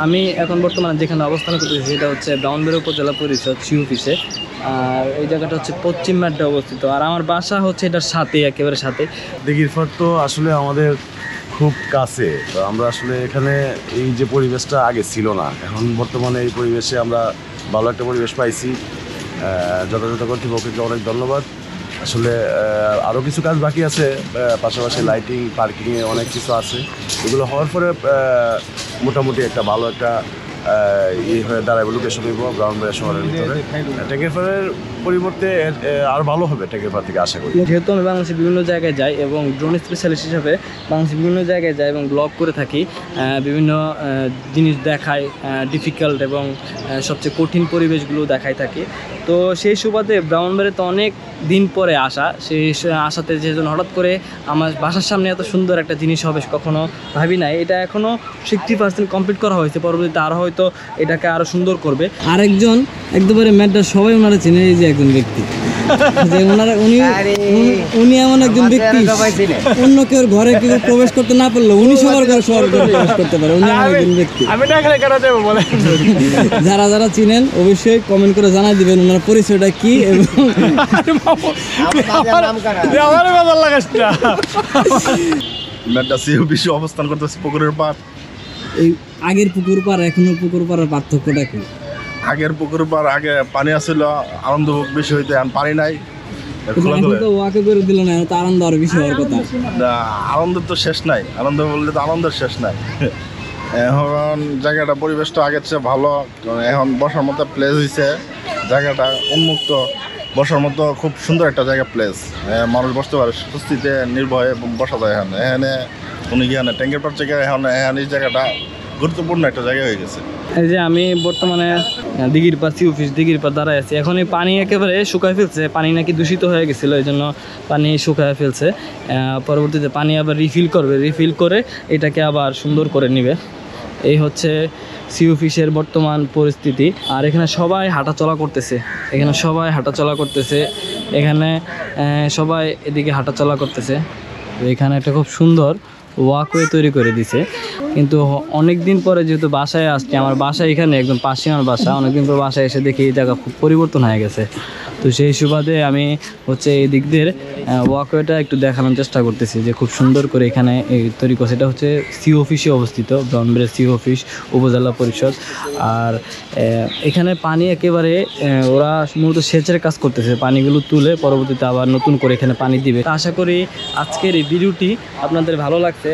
আমি এখন বর্তমানে যেখানে অবস্থান করতেছি সেটা হচ্ছে ব্রাহ্মণবাড়িয়া উপজেলা পরিষদ সি অফিসে। আর এই জায়গাটা হচ্ছে পশ্চিম মাঠে অবস্থিত, আর আমার বাসা হচ্ছে এটার সাথে, একেবারে সাথে। দিঘির পাড় তো আসলে আমাদের খুব কাছে, তো আমরা আসলে এখানে এই যে পরিবেশটা আগে ছিল না, এখন বর্তমানে এই পরিবেশে আমরা ভালো একটা পরিবেশ পাইছি। যথাযথ কর্তৃপক্ষকে অনেক ধন্যবাদ। আসলে আরও কিছু কাজ বাকি আছে, পাশাপাশি লাইটিং, পার্কিংয়ে অনেক কিছু আছে। এগুলো হওয়ার পরে মোটামুটি একটা ভালো একটা হয়ে দাঁড়াবে, লোকেশন হইব ব্রাহ্মণবাড়িয়া শহরের ভিতরে। ট্যাঙ্কের পাড়ের পরিবর্তে আরও ভালো হবে ট্যাঙ্কের পাড় থেকে, আশা করি। যেহেতু আমি বাংলাদেশের বিভিন্ন জায়গায় যাই এবং ড্রোন স্পেশালিস্ট হিসাবে বাংলাদেশের বিভিন্ন জায়গায় যাই এবং ব্লগ করে থাকি, বিভিন্ন জিনিস দেখাই, ডিফিকাল্ট এবং সবচেয়ে কঠিন পরিবেশগুলো দেখাই থাকি। তো সেই সুবাদে ব্রাহ্মণবাড়িয়াতে অনেক দিন পরে আসা, সেই আসাতে যেজন হঠাৎ করে আমার বাসার সামনে এত সুন্দর একটা জিনিস হবে কখনো ভাবি নাই। এটা এখনও 60% কমপ্লিট করা হয়েছে, পরবর্তীতে আরও হয়তো এটাকে আরও সুন্দর করবে। আরেকজন একদমই ম্যাডার সবাই ওনারা চিনে, এই যে একজন ব্যক্তি, যে ওনারা উনি এমন একজন ব্যক্তি, অন্য কেউ ঘরে কেউ প্রবেশ করতে না পারলো উনি সবার ঘরে প্রবেশ করতে পারে। উনি এমন একজন ব্যক্তি। যারা যারা চিনেন অবশ্যই কমেন্ট করে জানাই দিবেন ওনার পরিচয়টা কি। এবং অবস্থান করতেছে পুকুরের পাড়। এই আগের পুকুর পাড় এখনো পুকুর পাড়ার পার্থক্যটা কি? আগের পুকুর পাড় আগে পানি আসছিল, আনন্দ বেশি হইতে, এখন পানি নাই। ওয়াকে করে দিল না, তো আনন্দ আরো বেশি হওয়ার কথা। আনন্দের তো শেষ নাই, আনন্দ বললে তো আনন্দের শেষ নাই। এখন জায়গাটা পরিবেশটা আগের চেয়ে ভালো, এখন বসার মতো প্লেস হয়েছে, জায়গাটা উন্মুক্ত, বসার মতো খুব সুন্দর একটা জায়গা, প্লেস। মানুষ বসতে পারে স্বস্তিতে, নির্ভয়ে বসা যায়। এখানে কোনো গিয়ে না, ট্যাঙ্কের পাড় থেকে এখন এই জায়গাটা গুরুত্বপূর্ণ একটা জায়গা হয়ে গেছে। এই যে আমি বর্তমানে দিঘির পাড় সি অফিস দিঘির পাড় দাঁড়ায় আছি। এখন এই পানি একেবারে শুকায় ফেলছে, পানি নাকি দূষিত হয়ে গেছিলো, এই জন্য পানি শুকায় ফেলছে। পরবর্তীতে পানি আবার রিফিল করবে, রিফিল করে এটাকে আবার সুন্দর করে নেবে। এই হচ্ছে সি অফিসের বর্তমান পরিস্থিতি। আর এখানে সবাই হাঁটাচলা করতেছে, এখানে সবাই হাঁটাচলা করতেছে, এখানে সবাই এদিকে হাঁটাচলা করতেছে। এখানে একটা খুব সুন্দর ওয়াকওয়ে তৈরি করে দিছে। কিন্তু অনেক দিন পরে যেহেতু বাসায় আসছি, আমার বাসা এখানে একদম পাশে আমার বাসা, অনেকদিন পর বাসায় এসে দেখি এই জায়গা খুব পরিবর্তন হয়ে গেছে। তো সেই সুবাদে আমি হচ্ছে এই দিক দিয়ে ওয়াকওয়েটা একটু দেখানোর চেষ্টা করতেছি, যে খুব সুন্দর করে এখানে তৈরি করছে। এটা হচ্ছে সি অফিসে অবস্থিত, ব্রাহ্মণবাড়িয়া সি অফিস উপজেলা পরিষদ। আর এখানে পানি একেবারে ওরা মূলত সেচের কাজ করতেছে, পানিগুলো তুলে পরবর্তীতে আবার নতুন করে এখানে পানি দিবে। আশা করি আজকের এই ভিডিওটি আপনাদের ভালো লাগছে।